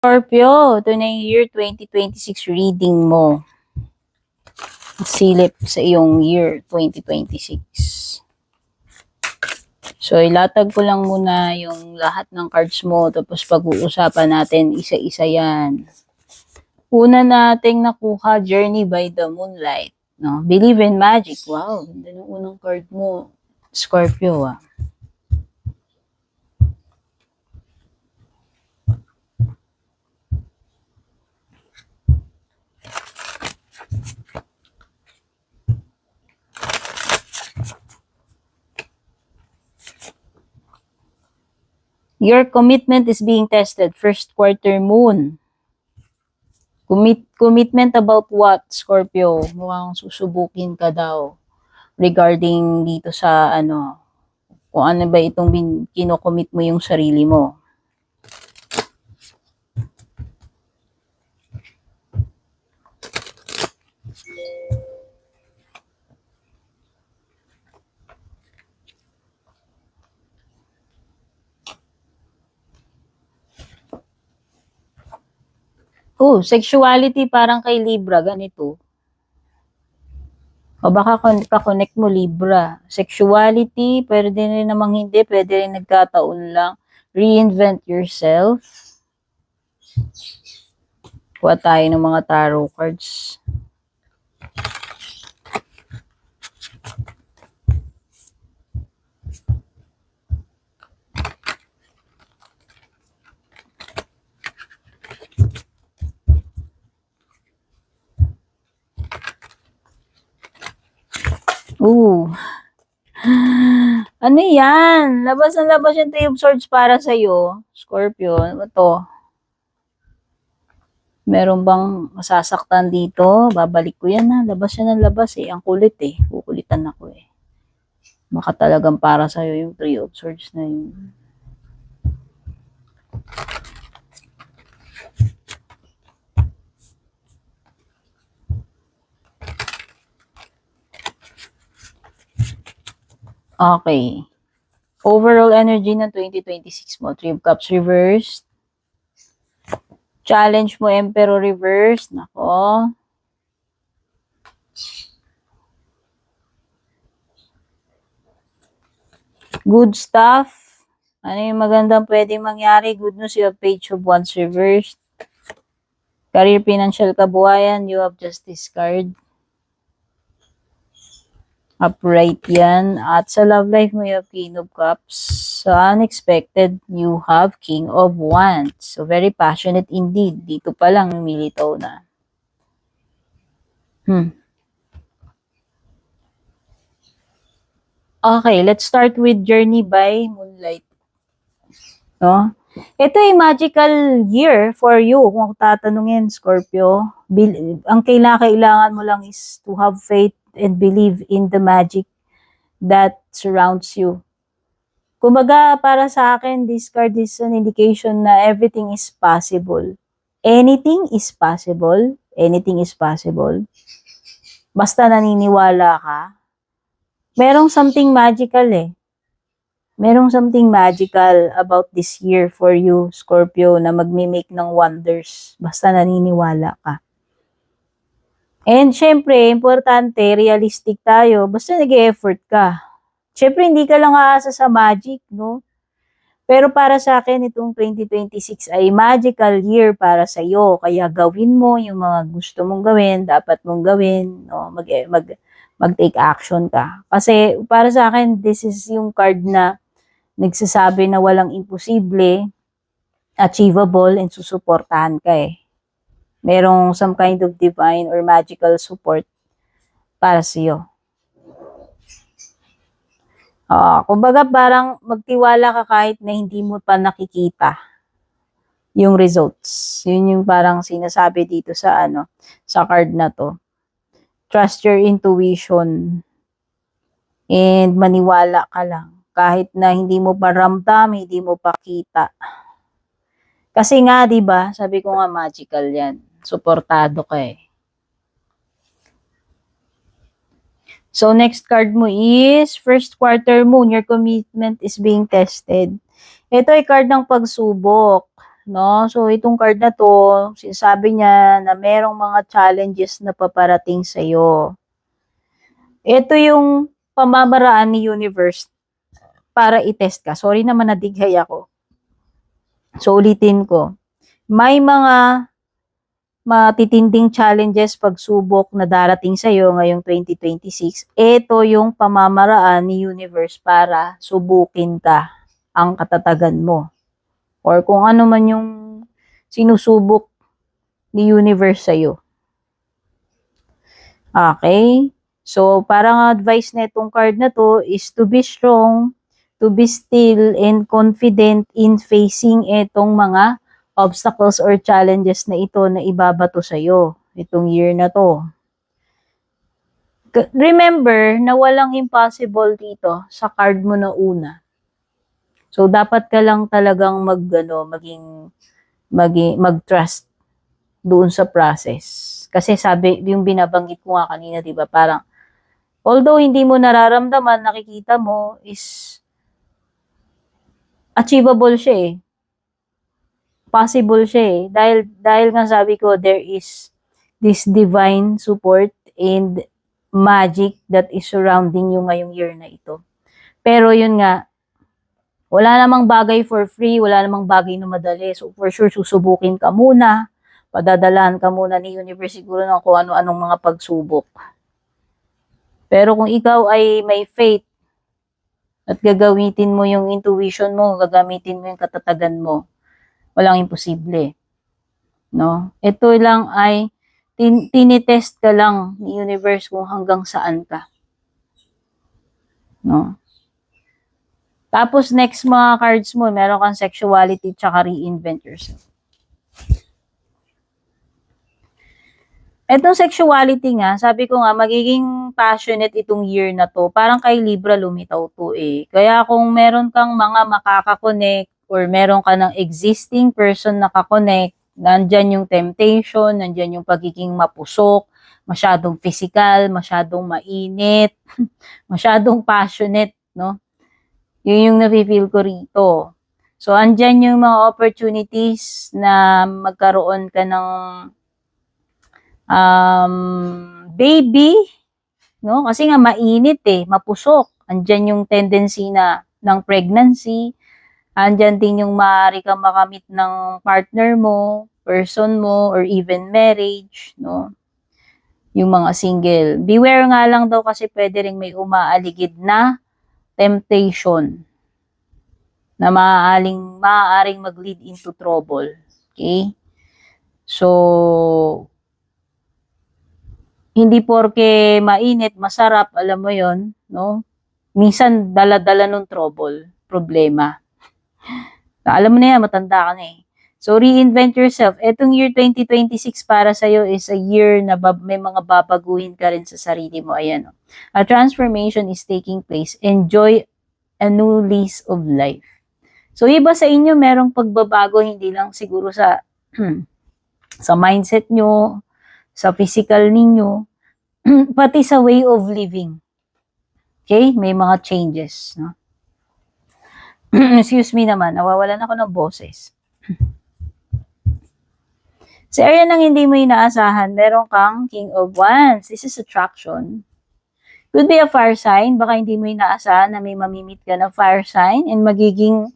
Scorpio, ito na yung year 2026 reading mo. Silip sa iyong year 2026. So, ilatag ko lang muna yung lahat ng cards mo, tapos pag-uusapan natin isa-isa yan. Una nating nakuha, Journey by the Moonlight. No? Believe in Magic. Wow, ganda ng unang card mo. Scorpio, ah. Your commitment is being tested. First quarter moon. Commitment about what, Scorpio? Mukhang susubukin ka daw regarding dito sa kung ano ba itong kinocommit mo yung sarili mo. Oh, sexuality parang kay Libra, ganito. O baka kakonect mo Libra. Sexuality, pwede rin namang hindi, pwede rin nagkataon lang. Reinvent yourself. Kuha tayo ng mga tarot cards. Ooh. Ano yan? Labas yung Three of Swords para sa'yo. Scorpio, ano to? Meron bang masasaktan dito? Babalik ko yan ha. Labas yan ng labas eh. Ang kulit eh. Kukulitan ako eh. Maka talagang para sa'yo yung Three of Swords na yun. Okay. Overall energy ng 2026 mo. Three of Cups reversed. Challenge mo, Emperor reverse. Nako. Good stuff. Ano yung magandang pwedeng mangyari? Good news, you have Page of Wands reversed. Career, financial, kabuhayan, you have Justice card. Upright yan. At sa love life mo, you have King of Cups. So, unexpected, you have King of Wands. So, very passionate indeed. Dito pa lang, militaw na. Okay, let's start with Journey by Moonlight. No? Ito ay magical year for you. Kung tatanungin, Scorpio, ang kailangan mo lang is to have faith and believe in the magic that surrounds you. Kumbaga, para sa akin, this card is an indication na everything is possible. Anything is possible. Anything is possible. Basta naniniwala ka. Merong something magical eh. Merong something magical about this year for you, Scorpio, na magme-make ng wonders. Basta naniniwala ka. And syempre, importante, realistic tayo. Basta nag-e-effort ka. Syempre, hindi ka lang aasa sa magic, no? Pero para sa akin, itong 2026 ay magical year para sa iyo. Kaya gawin mo yung mga gusto mong gawin, dapat mong gawin, no? Mag-take action ka. Kasi para sa akin, this is yung card na nagsasabi na walang imposible, achievable, and susuportahan ka eh. Merong some kind of divine or magical support para sa iyo. Kumbaga parang magtiwala ka kahit na hindi mo pa nakikita yung results. Yun yung parang sinasabi dito sa sa card na to. Trust your intuition and maniwala ka lang kahit na hindi mo pa ramdam, hindi mo pa kita. Kasi nga, 'di ba? Sabi ko nga magical 'yan. Suportado ka eh. So, next card mo is first quarter moon. Your commitment is being tested. Ito ay card ng pagsubok. no? So, itong card na to, sinasabi niya na merong mga challenges na paparating sa'yo. Ito yung pamamaraan ni universe para i-test ka. Sorry naman nadighay ako. So, ulitin ko. May mga matitinding challenges, pagsubok na darating sa'yo ngayong 2026. Ito yung pamamaraan ni universe para subukin ka ang katatagan mo. Or kung ano man yung sinusubok ni universe sa'yo. Okay? So, parang advice na itong card na to is to be strong, to be still, and confident in facing itong mga obstacles or challenges na ito na ibabato sa'yo itong year na to. Remember na walang impossible dito sa card mo na una. So, dapat ka lang talagang mag-trust doon sa process. Kasi sabi, yung binabanggit ko nga kanina, di ba, parang, although hindi mo nararamdaman, nakikita mo is achievable siya eh. Possible siya eh. Dahil nga sabi ko, there is this divine support and magic that is surrounding you ngayong year na ito. Pero yun nga, wala namang bagay for free, wala namang bagay na madali. So for sure, susubukin ka muna. Padadalan ka muna ni universe siguro ng kung ano-anong mga pagsubok. Pero kung ikaw ay may faith at gagamitin mo yung intuition mo, gagamitin mo yung katatagan mo, walang imposible. No? Ito lang ay tinitest ka lang ni universe kung hanggang saan ka. No? Tapos next mga cards mo, meron kang sexuality tsaka reinvent yourself. Etong sexuality nga, sabi ko nga, magiging passionate itong year na to. Parang kay Libra lumitaw to eh. Kaya kung meron kang mga makakakonect or meron ka ng existing person na kakonect, nandyan yung temptation, nandyan yung pagiging mapusok, masyadong physical, masyadong mainit, masyadong passionate, no? Yun yung nafe-feel ko rito. So, andyan yung mga opportunities na magkaroon ka ng baby, no? Kasi nga mainit eh, mapusok. Andyan yung tendency na ng pregnancy. Andyan din yung maaari kang makamit ng partner mo, person mo, or even marriage, no? Yung mga single. Beware nga lang daw kasi pwede rin may umaaligid na temptation na maaaring mag-lead into trouble. Okay? So, hindi porke mainit, masarap, alam mo yon, no? Minsan, dala-dala ng trouble, problema. Alam mo na yan, matanda ka na eh. So, reinvent yourself. Etong year 2026 para sa'yo is a year na may mga babaguhin ka rin sa sarili mo. Ayan. A transformation is taking place. Enjoy a new lease of life. So, iba sa inyo, merong pagbabago, hindi lang siguro sa sa mindset nyo, sa physical ninyo, pati sa way of living. Okay? May mga changes. No? Excuse me naman, nawawalan ako ng boses. Sa area ng hindi mo inaasahan, meron kang King of Wands. This is attraction. Could be a fire sign. Baka hindi mo inaasahan na may mamimit ka na fire sign and magiging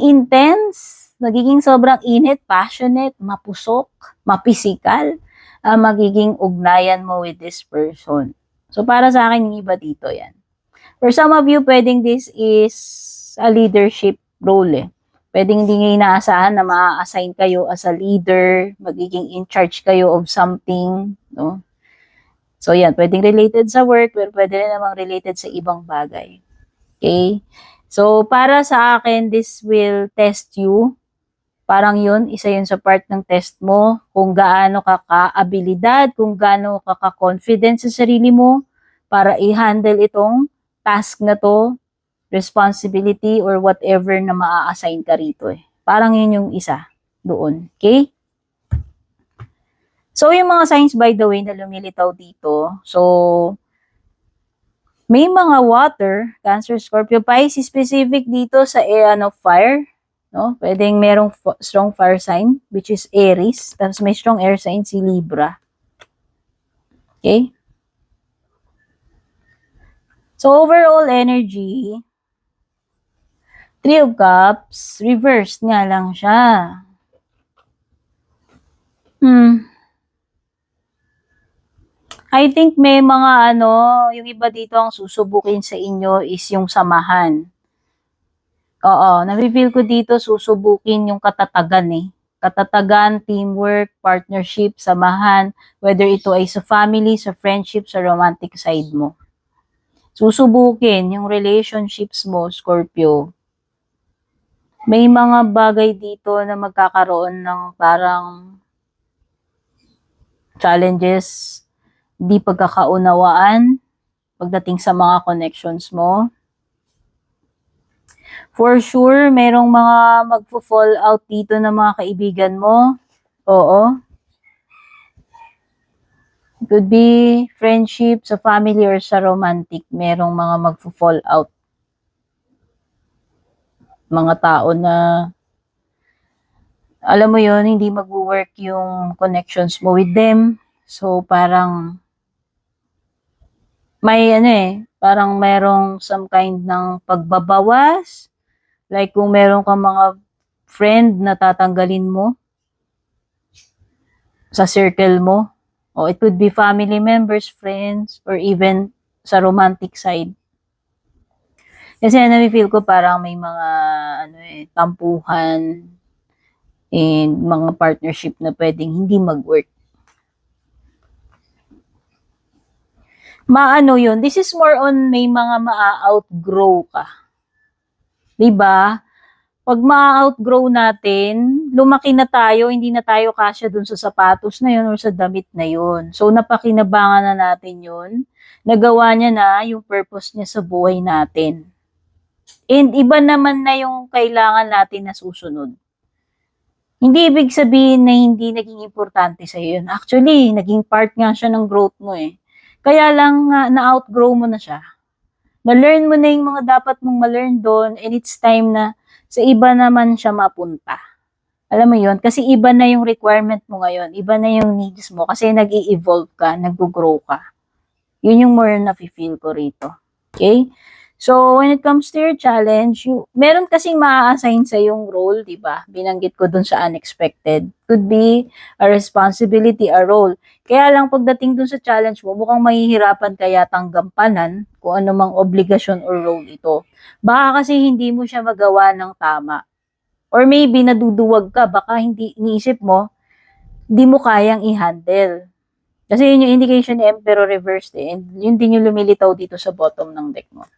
intense, magiging sobrang init, passionate, mapusok, mapisikal, magiging ugnayan mo with this person. So, para sa akin, yung iba dito yan. For some of you, pwedeng this is a leadership role eh. Pwedeng hindi nyo inaasahan na ma-assign kayo as a leader, magiging in charge kayo of something, no? So, yan, pwedeng related sa work, pero pwede rin namang related sa ibang bagay. Okay? So, para sa akin, this will test you. Parang yun, isa yun sa part ng test mo, kung gaano ka ka-abilidad, kung gaano ka ka-confident sa sarili mo, para i-handle itong task na to, responsibility, or whatever na maa-assign ka rito eh. Parang yun yung isa doon. Okay? So, yung mga signs, by the way, na lumilitaw dito. So, may mga water, Cancer, Scorpio, Pisces, specific dito sa fire. no? Pwedeng merong strong fire sign, which is Aries. Tapos may strong air sign, si Libra. Okay? So, overall energy, Three of Cups, reversed nga lang siya. I think may mga yung iba dito ang susubukin sa inyo is yung samahan. Oo, nafe-feel ko dito susubukin yung katatagan eh. Katatagan, teamwork, partnership, samahan, whether ito ay sa family, sa friendship, sa romantic side mo. Susubukin yung relationships mo, Scorpio. May mga bagay dito na magkakaroon ng parang challenges, di pagkakaunawaan pagdating sa mga connections mo. For sure, merong mga magfo-fall out dito ng mga kaibigan mo. Oo. It could be friendship, sa family, or sa romantic. Merong mga magfo-fall out. Mga tao na, alam mo yon, hindi mag-work yung connections mo with them. So, parang, may parang merong some kind ng pagbabawas. Like kung meron kang mga friend na tatanggalin mo sa circle mo, o it could be family members, friends, or even sa romantic side. Kasi na-feel ko parang may mga tampuhan and mga partnership na pwedeng hindi mag-work. Yun, this is more on may mga ma-outgrow ka. 'Di ba? Pag ma-outgrow natin, lumaki na tayo, hindi na tayo kasya dun sa sapatos na yun or sa damit na yun. So, napakinabangan na natin yun. Nagawa niya na yung purpose niya sa buhay natin. And iba naman na yung kailangan natin na susunod. Hindi ibig sabihin na hindi naging importante sa yun. Actually, naging part nga siya ng growth mo eh. Kaya lang na-outgrow mo na siya. Na-learn mo na yung mga dapat mong ma-learn doon, and it's time na sa iba naman siya mapunta. Alam mo yun? Kasi iba na yung requirement mo ngayon. Iba na yung needs mo. Kasi nag-i-evolve ka, nag-grow ka. Yun yung more na feel ko rito. Okay? So, when it comes to your challenge, meron kasing maa-assign sa yung role, di ba? Binanggit ko dun sa unexpected. Could be a responsibility, a role. Kaya lang pagdating dun sa challenge mo, mukhang mahihirapan kaya gampanan kung ano mang obligasyon or role ito. Baka kasi hindi mo siya magawa ng tama. Or maybe naduduwag ka, baka hindi iniisip mo, hindi mo kayang i-handle. Kasi yun yung indication ni Emperor reversed eh. And yun din yung lumilitaw dito sa bottom ng deck mo.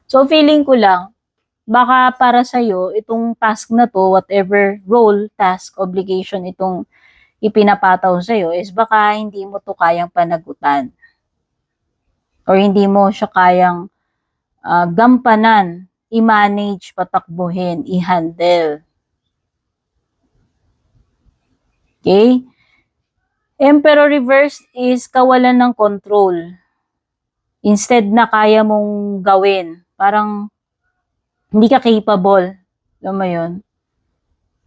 So, feeling ko lang, baka para sa'yo, itong task na to, whatever role, task, obligation itong ipinapataw sa'yo, is baka hindi mo to kayang panagutan. Or hindi mo siya kayang gampanan, i-manage, patakbuhin, i-handle. Okay? Emperor reverse is kawalan ng control. Instead na kaya mong gawin, parang hindi ka capable. Alam mo yun?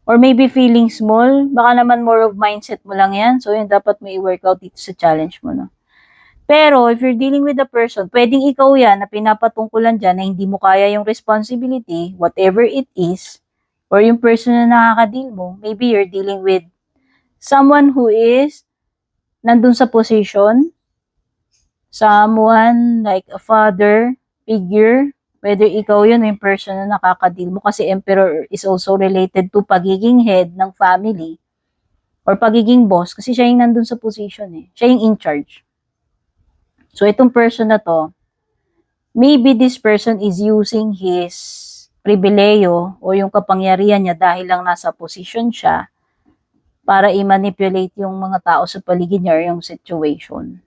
Or maybe feeling small, baka naman more of mindset mo lang yan. So yun, dapat may i-workout dito sa challenge mo, no? Pero if you're dealing with a person, pwedeng ikaw yan na pinapatungkulan dyan na hindi mo kaya yung responsibility, whatever it is, or yung person na nakaka-deal mo, maybe you're dealing with someone who is nandun sa position, someone like a father figure, whether ikaw yun yung person na nakaka-deal mo, kasi Emperor is also related to pagiging head ng family or pagiging boss, kasi siya yung nandun sa position eh. Siya yung in charge. So, itong person na to, maybe this person is using his pribileyo o yung kapangyarihan niya dahil lang nasa position siya para i-manipulate yung mga tao sa paligid niya or yung situation.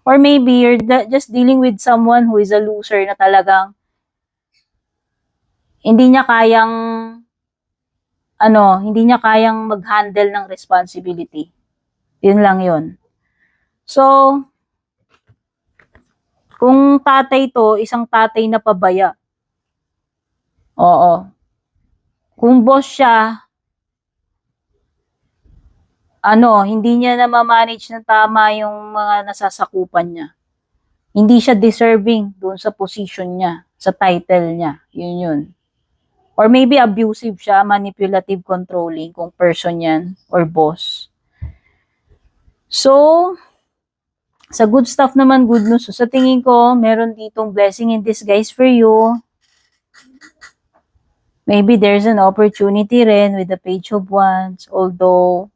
Or maybe you're just dealing with someone who is a loser na talagang hindi niya kayang mag-handle ng responsibility. Yun lang yun. So, kung tatay to, isang tatay na pabaya. Oo. Kung boss siya, hindi niya na ma-manage ng tama yung mga nasasakupan niya. Hindi siya deserving doon sa position niya, sa title niya. Yun yun. Or maybe abusive siya, manipulative, controlling, kung person yan, or boss. So, sa good stuff naman, good news. So, sa tingin ko, meron ditong blessing in disguise for you. Maybe there's an opportunity rin with the Page of Wands. Although,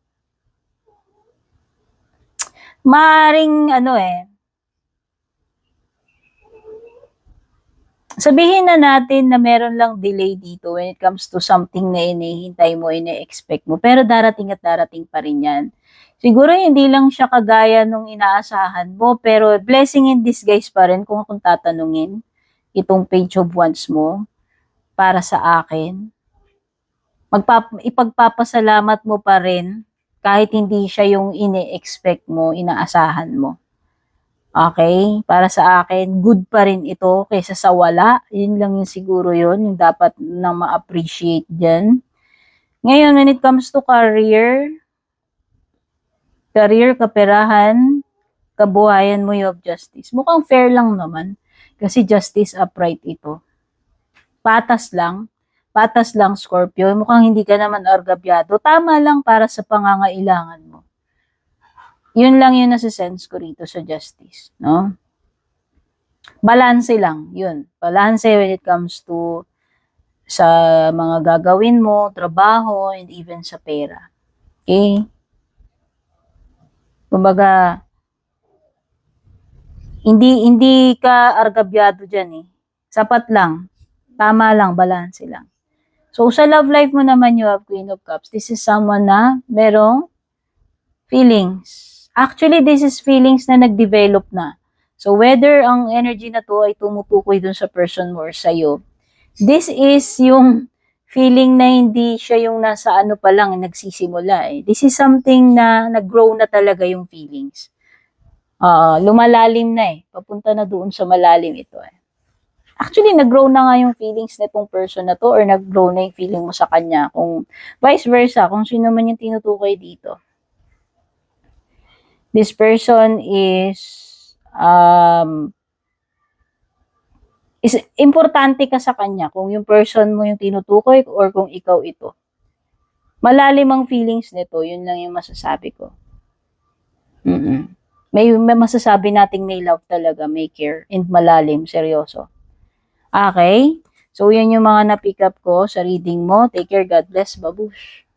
maaaring sabihin na natin na meron lang delay dito when it comes to something na inihintay mo, ine-expect mo. Pero darating at darating pa rin yan. Siguro hindi lang siya kagaya nung inaasahan mo, pero blessing in disguise pa rin kung tatanungin itong Page of Wands mo para sa akin. Ipagpapasalamat mo pa rin kahit hindi siya yung ine-expect mo, inaasahan mo. Okay? Para sa akin, good pa rin ito kaysa sa wala. Yun lang yung siguro yun, yung dapat na ma-appreciate dyan. Ngayon, when it comes to career, kaperahan, kabuhayan mo, you have justice. Mukhang fair lang naman. Kasi justice upright ito. Patas lang, Scorpio. Mukhang hindi ka naman argabyado. Tama lang para sa pangangailangan mo. Yun lang yung nasa-sense ko rito sa justice, no? Balanse lang, yun. Balanse when it comes to sa mga gagawin mo, trabaho, and even sa pera. Okay? Kumbaga, hindi ka argabyado dyan eh. Sapat lang. Tama lang, balanse lang. So, sa love life mo naman, you have Queen of Cups. This is someone na merong feelings. Actually, this is feelings na nag-develop na. So, whether ang energy na to ay tumutukoy dun sa person mo or sa'yo, this is yung feeling na hindi siya yung nasa pa lang, nagsisimula eh. This is something na nag-grow na talaga yung feelings. Lumalalim na eh. Papunta na doon sa malalim ito eh. Actually, nag-grow na nga yung feelings na itong person na to or nag-grow na yung feeling mo sa kanya. Kung vice versa, kung sino man yung tinutukoy dito. This person is importante ka sa kanya kung yung person mo yung tinutukoy or kung ikaw ito. Malalim ang feelings nito, yun lang yung masasabi ko. May masasabi nating may love talaga, may care, and malalim, seryoso. Okay? So, yan yung mga na-pick up ko sa reading mo. Take care. God bless. Babush.